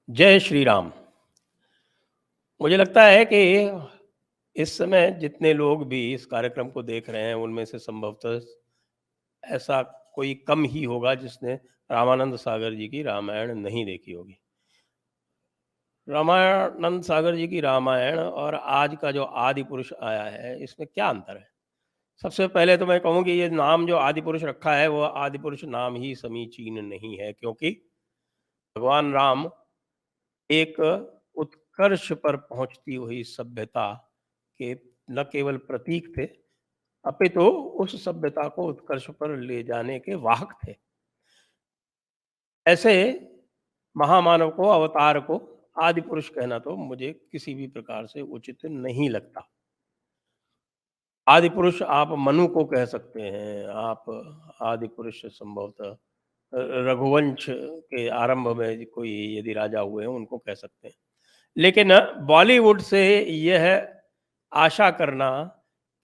जय श्री राम। मुझे लगता है कि इस समय जितने लोग भी इस कार्यक्रम को देख रहे हैं, उनमें से संभवतः ऐसा कोई कम ही होगा जिसने रामानंद सागर जी की रामायण नहीं देखी होगी। रामानंद सागर जी की रामायण और आज का जो आदि पुरुष आया है, इसमें क्या अंतर है? सबसे पहले तो मैं कहूँ कि ये नाम जो आदि पुरुष रखा है, वो आदि पुरुष नाम ही समीचीन नहीं है, क्योंकि भगवान राम एक उत्कर्ष पर पहुंचती हुई सभ्यता के न केवल प्रतीक थे, अपितु उस सभ्यता को उत्कर्ष पर ले जाने के वाहक थे। ऐसे महामानव को, अवतार को आदि पुरुष कहना तो मुझे किसी भी प्रकार से उचित नहीं लगता। आदि पुरुष आप मनु को कह सकते हैं, आप आदि पुरुष संभवतः रघुवंश के आरंभ में कोई यदि राजा हुए हैं, उनको कह सकते हैं। लेकिन बॉलीवुड से यह आशा करना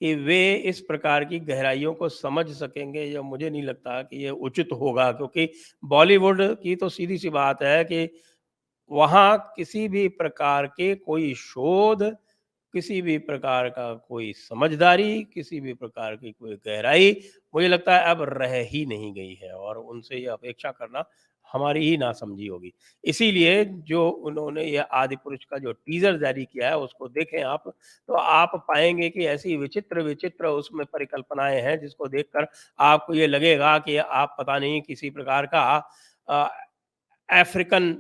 कि वे इस प्रकार की गहराइयों को समझ सकेंगे, या मुझे नहीं लगता कि ये उचित होगा, क्योंकि बॉलीवुड की तो सीधी सी बात है कि वहाँ किसी भी प्रकार के कोई शोध, किसी भी प्रकार का कोई समझदारी, किसी भी प्रकार की कोई गहराई मुझे लगता है अब रह ही नहीं गई है, और उनसे ये अपेक्षा करना हमारी ही नासमझी होगी। इसीलिए जो उन्होंने ये आदि पुरुष का जो टीज़र जारी किया है, उसको देखें आप, तो आप पाएँगे कि ऐसी विचित्र-विचित्र उसमें परिकल्पनाएँ हैं, जिसको देखकर आपको ये लगेगा कि आप पता नहीं किसी प्रकार का अ, अफ्रीकन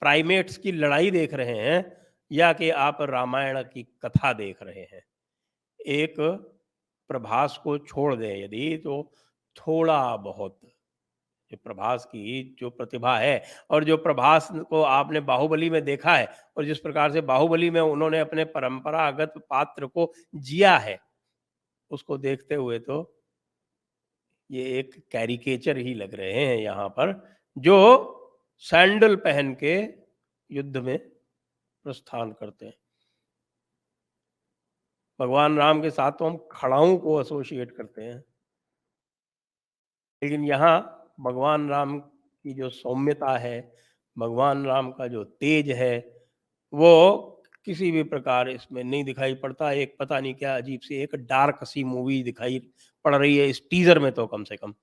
प्राइमेट्स की लड़ाई देख रहे हैं, या कि आप रामायण की कथा देख रहे हैं। एक प्रभास को छोड़ दें यदि, तो थोड़ा बहुत जो प्रभास की जो प्रतिभा है, और जो प्रभास को आपने बाहुबली में देखा है, और जिस प्रकार से बाहुबली में उन्होंने अपने परंपरागत पात्र को जिया है, उसको देखते हुए तो ये एक कैरिकेचर ही लग रहे हैं यहाँ पर, जो सैंडल पहन के युद्ध में प्रस्थान करते हैं। भगवान राम के साथ तो हम खड़ाऊ को एसोसिएट करते हैं, लेकिन यहाँ भगवान राम की जो सौम्यता है, भगवान राम का जो तेज है, वो किसी भी प्रकार इसमें नहीं दिखाई पड़ता। एक पता नहीं क्या अजीब सी एक डार्क सी मूवी दिखाई पड़ रही है इस टीजर में, तो कम से कम।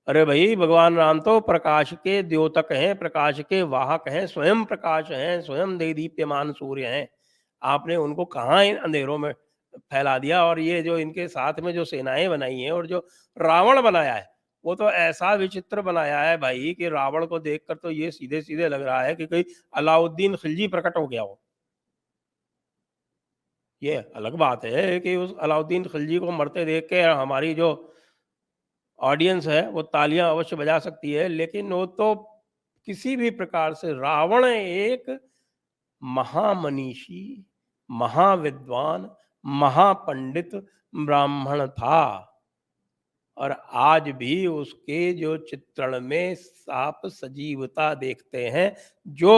अरे भाई, भगवान राम तो प्रकाश के द्योतक हैं, प्रकाश के वाहक हैं, स्वयं प्रकाश हैं, स्वयं दे दीप्यमान सूर्य हैं। आपने उनको कहाँ इन अंधेरों में फैला दिया? और ये जो इनके साथ में जो सेनाएं बनाई हैं, और जो रावण बनाया है, वो तो ऐसा विचित्र बनाया है भाई कि रावण को देखकर तो ये सीधे सीधे लग रहा है कि कोई अलाउद्दीन खिलजी प्रकट हो गया हो। ये अलग बात है कि उस अलाउद्दीन खिलजी को मरते देख के हमारी जो ऑडियंस है वो तालियां अवश्य बजा सकती है, लेकिन वो तो किसी भी प्रकार से रावण एक महामनीषी, महाविद्वान, महापंडित ब्राह्मण था, और आज भी उसके जो चित्रण में आप सजीवता देखते हैं। जो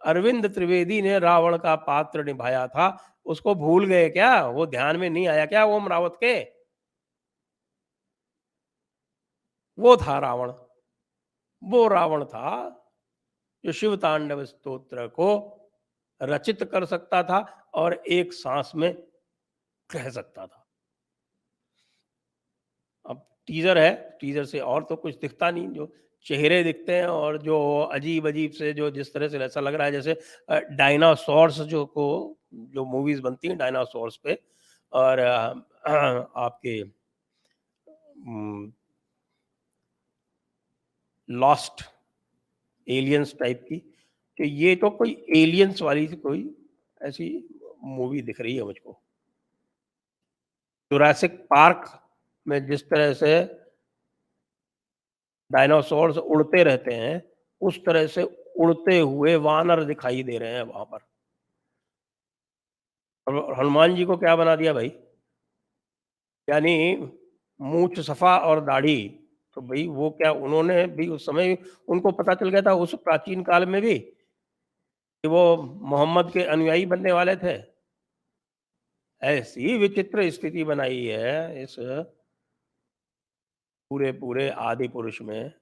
अरविंद त्रिवेदी ने रावण का पात्र निभाया था, उसको भूल गए क्या? वो ध्यान में नहीं आया क्या ओम रावत के? वो था रावण। वो रावण था जो शिव तांडव स्तोत्र को रचित कर सकता था और एक सांस में कह सकता था। अब टीजर है, टीजर से और तो कुछ दिखता नहीं, जो चेहरे दिखते हैं और जो अजीब अजीब से, जो जिस तरह से ऐसा लग रहा है जैसे डायनासोर्स जो मूवीज बनती हैं डायनासोर्स पे, और आपके लॉस्ट एलियंस टाइप की, कि ये तो कोई एलियंस वाली सी कोई ऐसी मूवी दिख रही है मुझको। जुरासिक पार्क में जिस तरह से डायनासोर्स उड़ते रहते हैं, उस तरह से उड़ते हुए वानर दिखाई दे रहे हैं वहां पर। और हनुमान जी को क्या बना दिया भाई? यानी मूछ सफा और दाढ़ी। तो भाई वो क्या, उन्होंने भी उस समय उनको पता चल गया था उस प्राचीन काल में भी कि वो मोहम्मद के अनुयायी बनने वाले थे? ऐसी विचित्र स्थिति बनाई है इस पूरे पूरे आदि पुरुष में।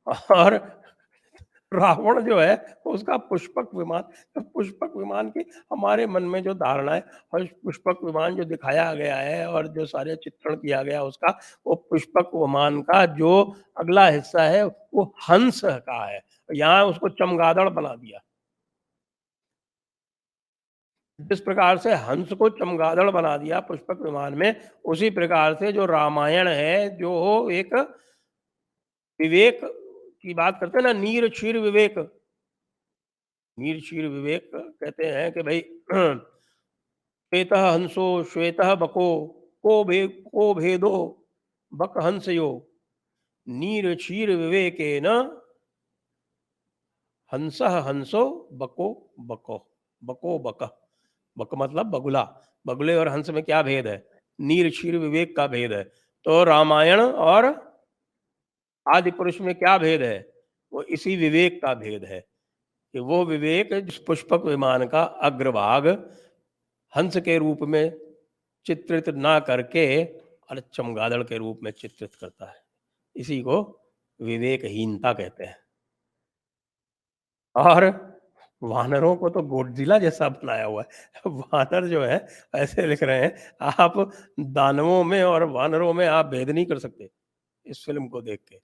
और रावण जो है उसका पुष्पक विमान, तो पुष्पक विमान की हमारे मन में जो धारणा है और पुष्पक विमान जो दिखाया गया है और जो सारे चित्रण किया गया उसका, वो पुष्पक विमान का जो अगला हिस्सा है वो हंस का है। यहाँ उसको चमगादड़ बना दिया। जिस प्रकार से हंस को चमगादड़ बना दिया पुष्पक विमान में, उसी प्रकार से जो रामायण है, जो एक विवेक की बात करते हैं ना, नीर क्षीर विवेक। नीर क्षीर विवेक कहते हैं कि भाई श्वेतः हंसो श्वेतः बको, को भेदो बक हंसयो, नीर क्षीर विवेकेन हंसः हंसो बको बको, बको बक। बक मतलब बगुला। बगुले और हंस में क्या भेद है? नीर क्षीर विवेक का भेद है। तो रामायण और आदि पुरुष में क्या भेद है? वो इसी विवेक का भेद है कि वो विवेक जिस पुष्पक विमान का अग्रभाग हंस के रूप में चित्रित ना करके और चमगादड़ के रूप में चित्रित करता है। इसी को विवेकहीनता कहते हैं। और वानरों को तो गोडजिला जैसा बनाया हुआ है। वानर जो है ऐसे लिख रहे हैं, आप दानवों में और वानरों में आप भेद नहीं कर सकते इस फिल्म को देख के।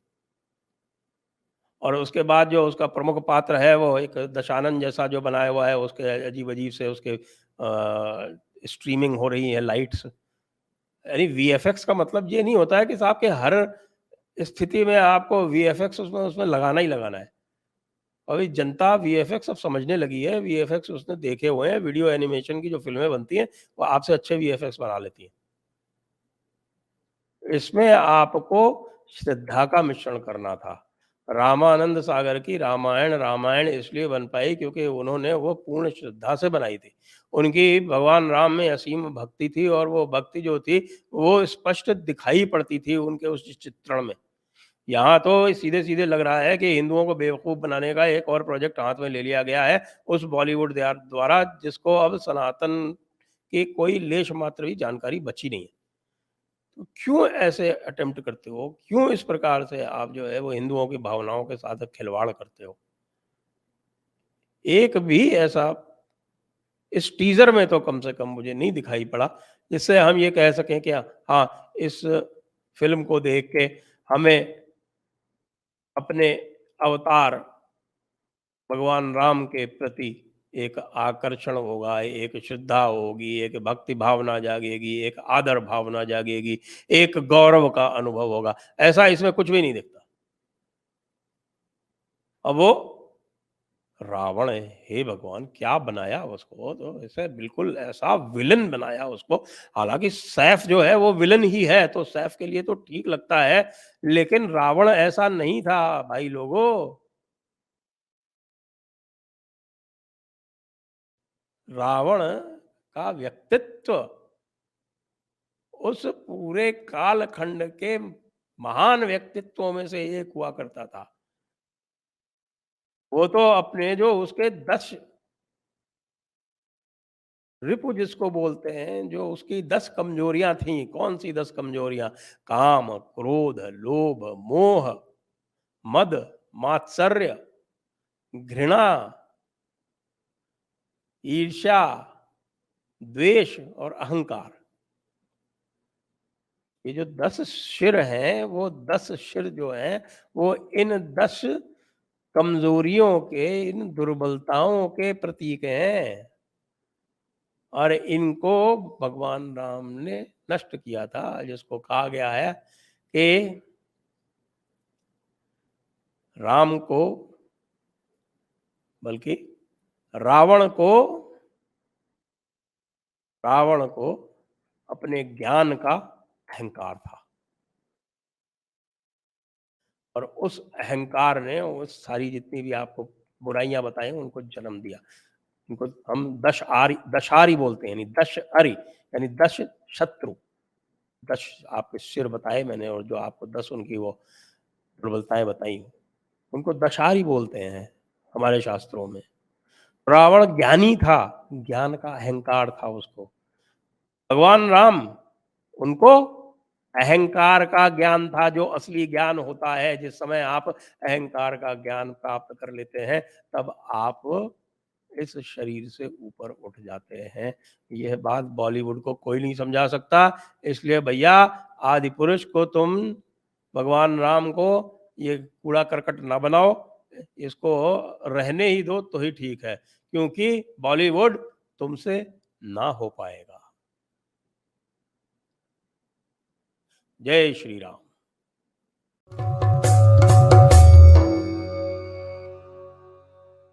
और उसके बाद जो उसका प्रमुख पात्र है वो एक दशानन जैसा जो बनाया हुआ है, उसके अजीब-अजीब से उसके स्ट्रीमिंग हो रही है लाइट्स। यानी वीएफएक्स का मतलब ये नहीं होता है कि साहब के हर स्थिति में आपको वीएफएक्स उसमें उसमें लगाना ही लगाना है। अभी जनता वीएफएक्स अब समझने लगी है, वीएफएक्स उसने देखे हुए हैं, वीडियो एनिमेशन की जो फ़िल्में बनती हैं, वो आपसे अच्छे वीएफएक्स बना लेती हैं। इसमें आपको श्रद्धा का मिश्रण करना था। रामानंद सागर की रामायण, रामायण इसलिए बन पाई क्योंकि उन्होंने वो पूर्ण श्रद्धा से बनाई थी। उनकी भगवान राम में असीम भक्ति थी और वो भक्ति जो थी, वो स्पष्ट दिखाई पड़ती थी उनके उस चित्रण में। यहाँ तो सीधे-सीधे लग रहा है कि हिंदुओं को बेवकूफ़ बनाने का एक और प्रोजेक्ट हाथ में ले लिया गया है, उस बॉलीवुड द्वारा जिसको अब सनातन की कोई लेश मात्र भी जानकारी बची नहीं है। तो क्यों ऐसे अटेम्प्ट करते हो? क्यों इस प्रकार से आप जो है वो हिंदुओं की भावनाओं के साथ खिलवाड़ करते हो? एक भी ऐसा इस टीज़र में तो कम से कम मुझे नहीं दिखाई पड़ा, जिससे हम ये कह सकें कि हाँ, इस फ़िल्म को देख के हमें अपने अवतार भगवान राम के प्रति एक आकर्षण होगा, एक श्रद्धा होगी, एक भक्ति भावना जागेगी, एक आदर भावना जागेगी, एक गौरव का अनुभव होगा। ऐसा इसमें कुछ भी नहीं दिखता। अब वो रावण है, हे भगवान! क्या बनाया उसको, तो ऐसे बिल्कुल ऐसा विलेन बनाया उसको। हालाँकि सैफ जो है वो विलेन ही है, तो सैफ के लिए तो ठीक लगता है, लेकिन रावण ऐसा नहीं था भाई लोगों। रावण का व्यक्तित्व उस पूरे कालखंड के महान व्यक्तित्वों में से एक हुआ करता था। वो तो अपने जो उसके 10 रिपु जिसको बोलते हैं, जो उसकी 10 कमजोरियाँ थीं, कौन-सी 10 कमजोरियाँ? काम, क्रोध, लोभ, मोह, मद, मात्सर्य, घृणा, ईर्ष्या, द्वेष और अहंकार। ये जो 10 शिर हैं, वो 10 शिर जो हैं, वो इन 10 कमजोरियों के, इन दुर्बलताओं के प्रतीक हैं और इनको भगवान राम ने नष्ट किया था, जिसको कहा गया है कि राम को, बल्कि रावण को रावण को अपने ज्ञान का अहंकार था और उस अहंकार ने वो सारी जितनी भी आपको बुराइयाँ बताई उनको जन्म दिया। इनको हम दशारी बोलते हैं, यानी दश अरि यानी 10 शत्रु। 10 आपके सिर बताए मैंने और जो आपको 10 उनकी वो प्रबलताएँ बताई, उनको दशारी बोलते हैं हमारे शास्त्रों में। रावण ज्ञानी था, ज्ञान का अहंकार था उसको। भगवान राम उनको अहंकार का ज्ञान था जो असली ज्ञान होता है। जिस समय आप अहंकार का ज्ञान प्राप्त कर लेते हैं, तब आप इस शरीर से ऊपर उठ जाते हैं। यह बात बॉलीवुड को कोई नहीं समझा सकता। इसलिए भैया, आदि पुरुष को तुम, भगवान राम को ये कूड़ा करकट ना बनाओ, इसको रहने ही दो तो ही ठीक है, क्योंकि बॉलीवुड तुमसे ना हो पाएगा। जय श्री राम।